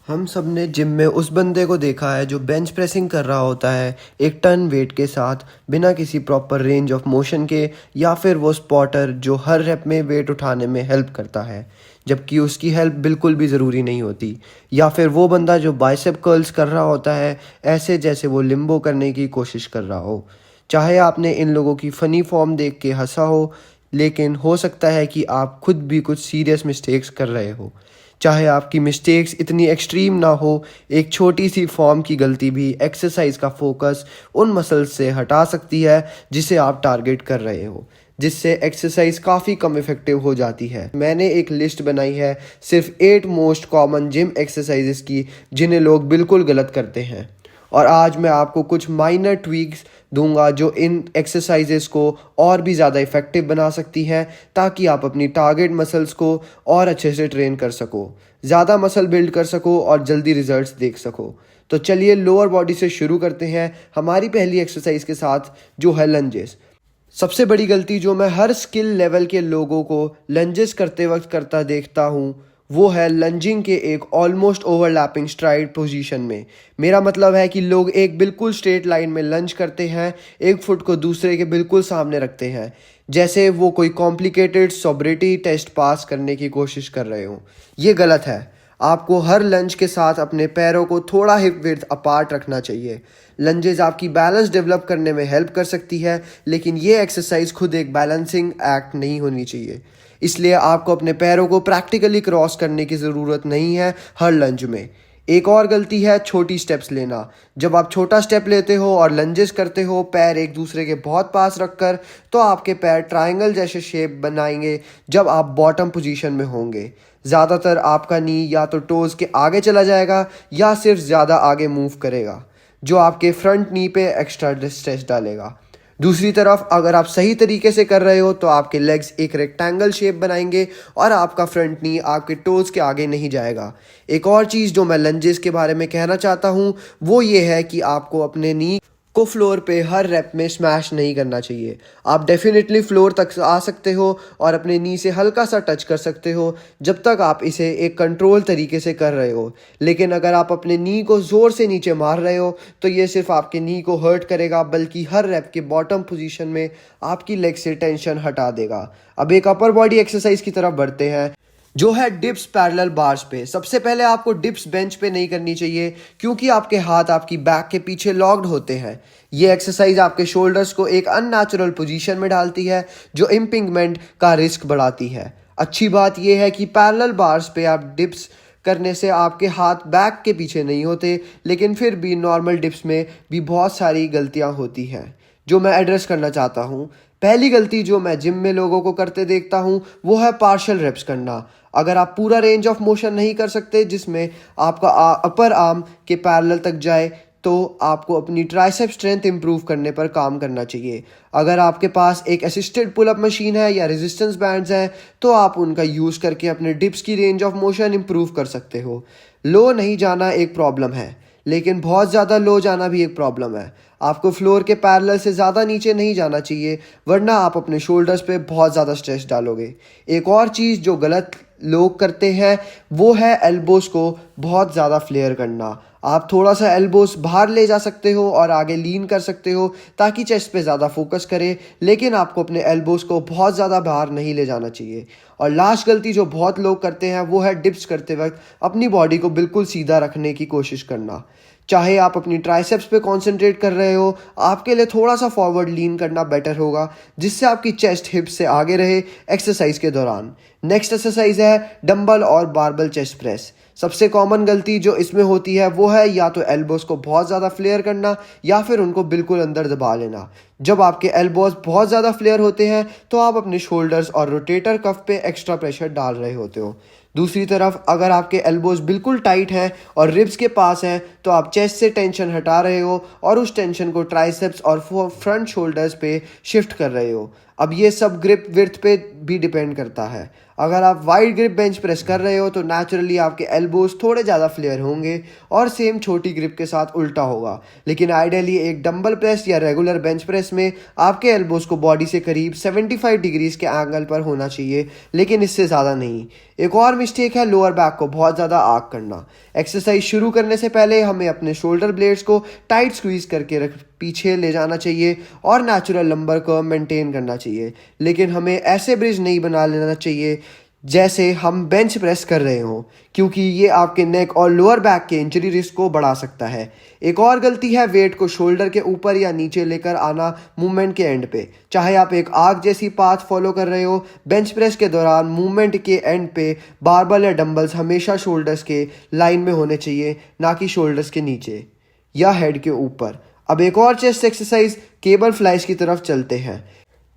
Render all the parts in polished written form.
हम सब ने जिम में उस बंदे को देखा है जो बेंच प्रेसिंग कर रहा होता है एक टन वेट के साथ बिना किसी प्रॉपर रेंज ऑफ मोशन के, या फिर वो स्पॉटर जो हर रेप में वेट उठाने में हेल्प करता है जबकि उसकी हेल्प बिल्कुल भी ज़रूरी नहीं होती, या फिर वो बंदा जो बाइसेप कर्ल्स कर रहा होता है ऐसे जैसे वो लिम्बो करने की कोशिश कर रहा हो। चाहे आपने इन लोगों की फ़नी फॉर्म देख के हंसा हो, लेकिन हो सकता है कि आप खुद भी कुछ सीरियस मिस्टेक्स कर रहे हो। चाहे आपकी मिस्टेक्स इतनी एक्सट्रीम ना हो, एक छोटी सी फॉर्म की गलती भी एक्सरसाइज का फोकस उन मसल्स से हटा सकती है जिसे आप टारगेट कर रहे हो, जिससे एक्सरसाइज काफ़ी कम इफेक्टिव हो जाती है। मैंने एक लिस्ट बनाई है सिर्फ 8 मोस्ट कॉमन जिम एक्सरसाइजेस की जिन्हें लोग बिल्कुल गलत करते हैं, और आज मैं आपको कुछ माइनर ट्वीक्स दूंगा जो इन एक्सरसाइजेस को और भी ज़्यादा इफ़ेक्टिव बना सकती हैं, ताकि आप अपनी टारगेट मसल्स को और अच्छे से ट्रेन कर सको, ज़्यादा मसल बिल्ड कर सको और जल्दी रिजल्ट्स देख सको। तो चलिए लोअर बॉडी से शुरू करते हैं हमारी पहली एक्सरसाइज के साथ, जो है लंजेस। सबसे बड़ी गलती जो मैं हर स्किल लेवल के लोगों को लंजेस करते वक्त करता देखता हूँ, वो है लंजिंग के एक ऑलमोस्ट ओवरलैपिंग स्ट्राइड पोजीशन में। मेरा मतलब है कि लोग एक बिल्कुल स्ट्रेट लाइन में लंज करते हैं, एक फुट को दूसरे के बिल्कुल सामने रखते हैं, जैसे वो कोई कॉम्प्लिकेटेड सोब्रिटी टेस्ट पास करने की कोशिश कर रहे हो। ये गलत है। आपको हर लंज के साथ अपने पैरों को थोड़ा हिप विड्थ अपार्ट रखना चाहिए। लंजेस आपकी बैलेंस डेवलप करने में हेल्प कर सकती है, लेकिन ये एक्सरसाइज खुद एक बैलेंसिंग एक्ट नहीं होनी चाहिए। इसलिए आपको अपने पैरों को प्रैक्टिकली क्रॉस करने की ज़रूरत नहीं है हर लंज में। एक और गलती है छोटी स्टेप्स लेना। जब आप छोटा स्टेप लेते हो और लंजेस करते हो पैर एक दूसरे के बहुत पास रखकर, तो आपके पैर ट्रायंगल जैसे शेप बनाएंगे जब आप बॉटम पोजीशन में होंगे। ज़्यादातर आपका नी या तो टोज़ के आगे चला जाएगा या सिर्फ ज़्यादा आगे मूव करेगा, जो आपके फ्रंट नी पे एक्स्ट्रा स्ट्रेस डालेगा। दूसरी तरफ अगर आप सही तरीके से कर रहे हो तो आपके लेग्स एक रेक्टेंगल शेप बनाएंगे और आपका फ्रंट नी आपके टोज़ के आगे नहीं जाएगा। एक और चीज़ जो मैं लंजेस के बारे में कहना चाहता हूँ वो ये है कि आपको अपने नी को फ्लोर पे हर रैप में स्मैश नहीं करना चाहिए। आप डेफिनेटली फ्लोर तक आ सकते हो और अपने नी से हल्का सा टच कर सकते हो जब तक आप इसे एक कंट्रोल तरीके से कर रहे हो, लेकिन अगर आप अपने नी को ज़ोर से नीचे मार रहे हो तो ये सिर्फ आपके नी को हर्ट करेगा, बल्कि हर रैप के बॉटम पोजीशन में आपकी लेग से टेंशन हटा देगा। अब एक अपर बॉडी एक्सरसाइज की तरफ बढ़ते हैं, जो है डिप्स पैरेलल बार्स पे। सबसे पहले आपको डिप्स बेंच पे नहीं करनी चाहिए, क्योंकि आपके हाथ आपकी बैक के पीछे लॉक्ड होते हैं। ये एक्सरसाइज आपके शोल्डर्स को एक अननेचुरल पोजीशन में डालती है, जो इम्पिंगमेंट का रिस्क बढ़ाती है। अच्छी बात यह है कि पैरेलल बार्स पे आप डिप्स करने से आपके हाथ बैक के पीछे नहीं होते, लेकिन फिर भी नॉर्मल डिप्स में भी बहुत सारी गलतियां होती हैं जो मैं एड्रेस करना चाहता हूँ। पहली गलती जो मैं जिम में लोगों को करते देखता हूँ वो है पार्शियल रेप्स करना। अगर आप पूरा रेंज ऑफ मोशन नहीं कर सकते जिसमें आपका अपर आर्म के पैरेलल तक जाए, तो आपको अपनी ट्राइसेप स्ट्रेंथ इंप्रूव करने पर काम करना चाहिए। अगर आपके पास एक असिस्टेड पुल अप मशीन है या रेजिस्टेंस बैंड्स हैं, तो आप उनका यूज़ करके अपने डिप्स की रेंज ऑफ मोशन इंप्रूव कर सकते हो। लो नहीं जाना एक प्रॉब्लम है, लेकिन बहुत ज़्यादा लो जाना भी एक प्रॉब्लम है। आपको फ्लोर के पैरेलल से ज़्यादा नीचे नहीं जाना चाहिए, वरना आप अपने शोल्डर्स पे बहुत ज़्यादा स्ट्रेस डालोगे। एक और चीज़ जो गलत लोग करते हैं वो है एल्बोस को बहुत ज़्यादा फ्लेयर करना। आप थोड़ा सा एल्बोस बाहर ले जा सकते हो और आगे लीन कर सकते हो ताकि चेस्ट पे ज़्यादा फोकस करे, लेकिन आपको अपने एल्बोस को बहुत ज़्यादा बाहर नहीं ले जाना चाहिए। और लास्ट गलती जो बहुत लोग करते हैं वो है डिप्स करते वक्त अपनी बॉडी को बिल्कुल सीधा रखने की कोशिश करना। चाहे आप अपनी ट्राइसेप्स पे कंसंट्रेट कर रहे हो, आपके लिए थोड़ा सा फॉरवर्ड लीन करना बेटर होगा, जिससे आपकी चेस्ट हिप से आगे रहे एक्सरसाइज के दौरान। नेक्स्ट एक्सरसाइज है डंबल और बारबल चेस्ट प्रेस। सबसे कॉमन गलती जो इसमें होती है वो है या तो एल्बोस को बहुत ज़्यादा फ्लेयर करना या फिर उनको बिल्कुल अंदर दबा लेना। जब आपके एल्बोस बहुत ज़्यादा फ्लेयर होते हैं तो आप अपने शोल्डर्स और रोटेटर कफ पे एक्स्ट्रा प्रेशर डाल रहे होते हो। दूसरी तरफ अगर आपके एल्बोज बिल्कुल टाइट हैं और रिब्स के पास हैं, तो आप चेस्ट से टेंशन हटा रहे हो और उस टेंशन को ट्राइसेप्स और फ्रंट शोल्डर्स पे शिफ्ट कर रहे हो। अब ये सब ग्रिप विड्थ पे भी डिपेंड करता है। अगर आप वाइड ग्रिप बेंच प्रेस कर रहे हो तो नेचुरली आपके एल्बोज थोड़े ज़्यादा फ्लेयर होंगे और सेम छोटी ग्रिप के साथ उल्टा होगा। लेकिन आइडियली एक डंबल प्रेस या रेगुलर बेंच प्रेस में आपके एल्बोज को बॉडी से करीब 75 डिग्रीज के एंगल पर होना चाहिए, लेकिन इससे ज़्यादा नहीं। एक और मिस्टेक है लोअर बैक को बहुत ज़्यादा आग करना। एक्सरसाइज शुरू करने से पहले हमें अपने शोल्डर ब्लेड्स को टाइट स्क्वीज करके पीछे ले जाना चाहिए और नेचुरल लंबर कर्व मेंटेन करना चाहिए। लेकिन हमें ऐसे ब्रिज नहीं बना लेना चाहिए जैसे हम बेंच प्रेस कर रहे हो, क्योंकि ये आपके नेक और लोअर बैक के इंजरी रिस्क को बढ़ा सकता है। एक और गलती है वेट को शोल्डर के ऊपर या नीचे लेकर आना मूवमेंट के एंड पे। चाहे आप एक आग जैसी पाथ फॉलो कर रहे हो, बेंच प्रेस के दौरान मूवमेंट के एंड पे बारबल या डंबल्स हमेशा शोल्डर्स के लाइन में होने चाहिए, ना कि शोल्डर्स के नीचे या हेड के ऊपर। अब एक और चेस्ट एक्सरसाइज केबल फ्लाइज की तरफ चलते हैं।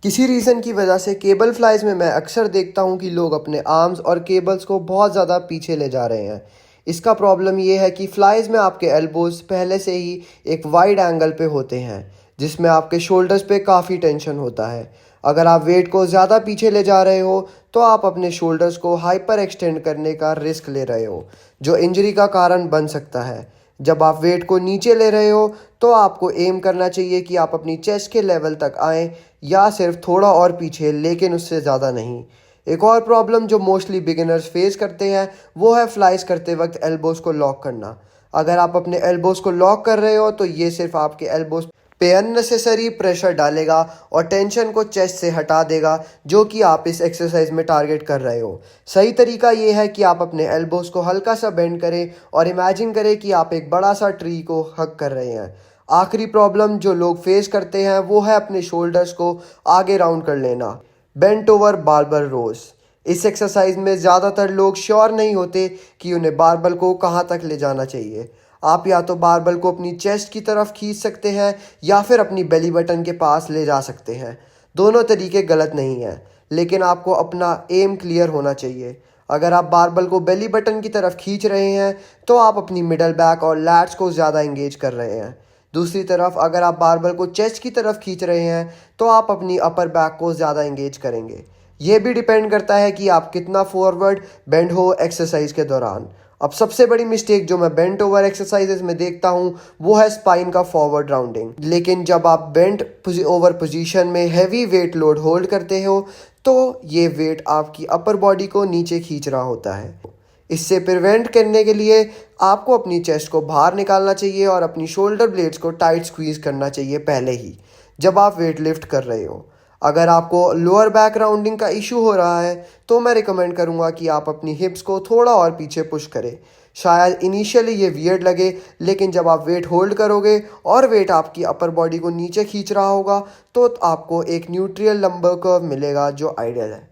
किसी रीज़न की वजह से केबल फ्लाइज में मैं अक्सर देखता हूँ कि लोग अपने आर्म्स और केबल्स को बहुत ज़्यादा पीछे ले जा रहे हैं। इसका प्रॉब्लम ये है कि फ्लाइज में आपके एल्बोज पहले से ही एक वाइड एंगल पे होते हैं, जिसमें आपके शोल्डर्स पे काफ़ी टेंशन होता है। अगर आप वेट को ज़्यादा पीछे ले जा रहे हो तो आप अपने शोल्डर्स को हाइपर एक्सटेंड करने का रिस्क ले रहे हो, जो इंजरी का कारण बन सकता है। जब आप वेट को नीचे ले रहे हो तो आपको एम करना चाहिए कि आप अपनी चेस्ट के लेवल तक आएँ या सिर्फ थोड़ा और पीछे, लेकिन उससे ज़्यादा नहीं। एक और प्रॉब्लम जो मोस्टली बिगिनर्स फेस करते हैं वो है फ्लाइज करते वक्त एल्बोज़ को लॉक करना। अगर आप अपने एल्बोज़ को लॉक कर रहे हो तो ये सिर्फ आपके एल्बोज़ पे अननेसेसरी प्रेशर डालेगा और टेंशन को चेस्ट से हटा देगा, जो कि आप इस एक्सरसाइज में टारगेट कर रहे हो। सही तरीका ये है कि आप अपने एल्बोज़ को हल्का सा बेंड करें और इमेजिन करें कि आप एक बड़ा सा ट्री को हग कर रहे हैं। आखिरी प्रॉब्लम जो लोग फेस करते हैं वो है अपने शोल्डर्स को आगे राउंड कर लेना, बेंट ओवर बारबल रोज। इस एक्सरसाइज में ज़्यादातर लोग श्योर नहीं होते कि उन्हें बारबल को कहाँ तक ले जाना चाहिए। आप या तो बारबल को अपनी चेस्ट की तरफ खींच सकते हैं या फिर अपनी बेली बटन के पास ले जा सकते हैं। दोनों तरीके गलत नहीं हैं, लेकिन आपको अपना एम क्लियर होना चाहिए। अगर आप बारबल को बेली बटन की तरफ खींच रहे हैं तो आप अपनी मिडल बैक और लैट्स को ज़्यादा इंगेज कर रहे हैं। दूसरी तरफ अगर आप बारबल को चेस्ट की तरफ खींच रहे हैं तो आप अपनी अपर बैक को ज़्यादा इंगेज करेंगे। ये भी डिपेंड करता है कि आप कितना फॉरवर्ड बेंड हो एक्सरसाइज के दौरान। अब सबसे बड़ी मिस्टेक जो मैं बेंट ओवर एक्सरसाइजेज में देखता हूँ वो है स्पाइन का फॉरवर्ड राउंडिंग। लेकिन जब आप बेंट ओवर पोजीशन में हैवी वेट लोड होल्ड करते हो तो ये वेट आपकी अपर बॉडी को नीचे खींच रहा होता है। इससे प्रिवेंट करने के लिए आपको अपनी चेस्ट को बाहर निकालना चाहिए और अपनी शोल्डर ब्लेड्स को टाइट स्क्वीज करना चाहिए पहले ही, जब आप वेट लिफ्ट कर रहे हो। अगर आपको लोअर बैक राउंडिंग का इशू हो रहा है तो मैं रिकमेंड करूंगा कि आप अपनी हिप्स को थोड़ा और पीछे पुश करें। शायद इनिशियली ये वियर्ड लगे, लेकिन जब आप वेट होल्ड करोगे और वेट आपकी अपर बॉडी को नीचे खींच रहा होगा तो आपको एक न्यूट्रियल लंबर कर्व मिलेगा जो आइडियल है।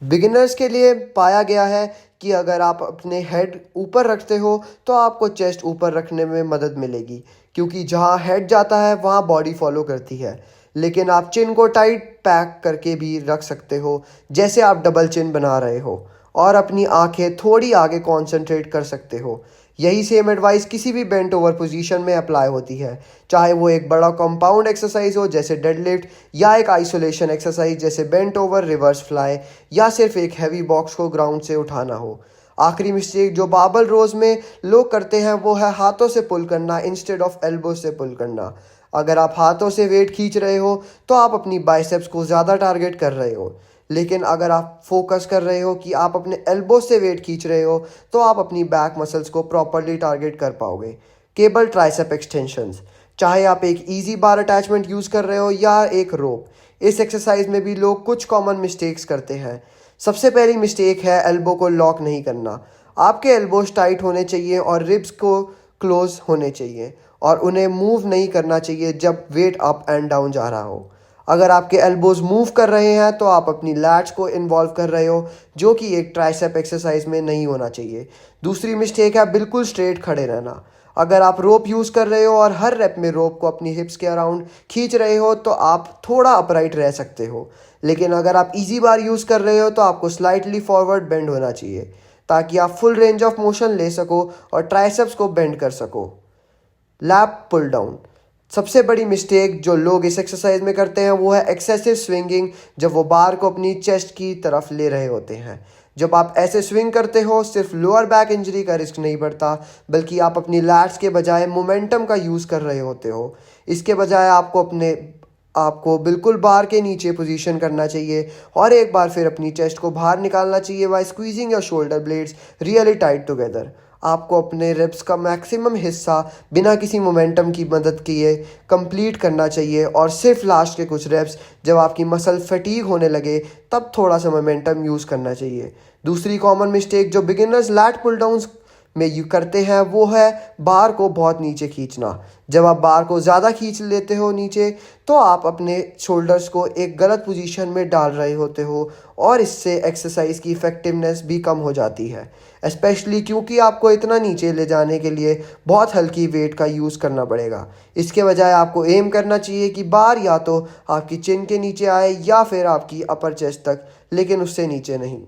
बिगिनर्स के लिए पाया गया है कि अगर आप अपने हेड ऊपर रखते हो तो आपको चेस्ट ऊपर रखने में मदद मिलेगी, क्योंकि जहाँ हेड जाता है वहाँ बॉडी फॉलो करती है। लेकिन आप चिन को टाइट पैक करके भी रख सकते हो, जैसे आप डबल चिन बना रहे हो, और अपनी आंखें थोड़ी आगे कंसंट्रेट कर सकते हो। यही सेम एडवाइस किसी भी बेंट ओवर पोजीशन में अप्लाई होती है, चाहे वो एक बड़ा कंपाउंड एक्सरसाइज हो जैसे डेडलिफ्ट, या एक आइसोलेशन एक्सरसाइज जैसे बेंट ओवर रिवर्स फ्लाई, या सिर्फ एक हैवी बॉक्स को ग्राउंड से उठाना हो। आखिरी मिस्टेक जो बारबल रोज में लोग करते हैं वो है हाथों से पुल करना इंस्टेड ऑफ एल्बो से पुल करना। अगर आप हाथों से वेट खींच रहे हो तो आप अपनी बाइसेप्स को ज़्यादा टारगेट कर रहे हो, लेकिन अगर आप फोकस कर रहे हो कि आप अपने एल्बो से वेट खींच रहे हो तो आप अपनी बैक मसल्स को प्रॉपरली टारगेट कर पाओगे। केबल ट्राइसेप एक्सटेंशंस, चाहे आप एक इजी बार अटैचमेंट यूज़ कर रहे हो या एक रोप, इस एक्सरसाइज में भी लोग कुछ कॉमन मिस्टेक्स करते हैं। सबसे पहली मिस्टेक है एल्बो को लॉक नहीं करना। आपके एल्बोज टाइट होने चाहिए और रिब्स को क्लोज होने चाहिए, और उन्हें मूव नहीं करना चाहिए जब वेट अप एंड डाउन जा रहा हो। अगर आपके एल्बोज मूव कर रहे हैं तो आप अपनी लैट्स को इन्वॉल्व कर रहे हो, जो कि एक ट्राइसेप एक्सरसाइज में नहीं होना चाहिए। दूसरी मिस्टेक है बिल्कुल स्ट्रेट खड़े रहना। अगर आप रोप यूज़ कर रहे हो और हर रेप में रोप को अपनी हिप्स के अराउंड खींच रहे हो तो आप थोड़ा अपराइट रह सकते हो, लेकिन अगर आप इजी बार यूज़ कर रहे हो तो आपको स्लाइटली फॉरवर्ड बेंड होना चाहिए, ताकि आप फुल रेंज ऑफ मोशन ले सको और ट्राइसेप्स को बेंड कर सको। लैप पुल डाउन, सबसे बड़ी मिस्टेक जो लोग इस एक्सरसाइज में करते हैं वो है एक्सेसिव स्विंगिंग, जब वो बार को अपनी चेस्ट की तरफ ले रहे होते हैं। जब आप ऐसे स्विंग करते हो सिर्फ लोअर बैक इंजरी का रिस्क नहीं बढ़ता, बल्कि आप अपनी लैट्स के बजाय मोमेंटम का यूज़ कर रहे होते हो। इसके बजाय आपको बिल्कुल बार के नीचे पोजीशन करना चाहिए और एक बार फिर अपनी चेस्ट को बाहर निकालना चाहिए by squeezing your shoulder blades really tight together. आपको अपने रिप्स का मैक्सिमम हिस्सा बिना किसी मोमेंटम की मदद किए कंप्लीट करना चाहिए और सिर्फ लास्ट के कुछ रेप्स जब आपकी मसल फटीग होने लगे तब थोड़ा सा मोमेंटम यूज़ करना चाहिए। दूसरी कॉमन मिस्टेक जो बिगिनर्स लैट पुल डाउन्स में यू करते हैं वो है बार को बहुत नीचे खींचना। जब आप बार को ज़्यादा खींच लेते हो नीचे तो आप अपने शोल्डर्स को एक गलत पोजीशन में डाल रहे होते हो और इससे एक्सरसाइज की इफ़ेक्टिवनेस भी कम हो जाती है, स्पेशली क्योंकि आपको इतना नीचे ले जाने के लिए बहुत हल्की वेट का यूज़ करना पड़ेगा। इसके बजाय आपको एम करना चाहिए कि बार या तो आपकी चिन के नीचे आए या फिर आपकी अपर चेस्ट तक, लेकिन उससे नीचे नहीं।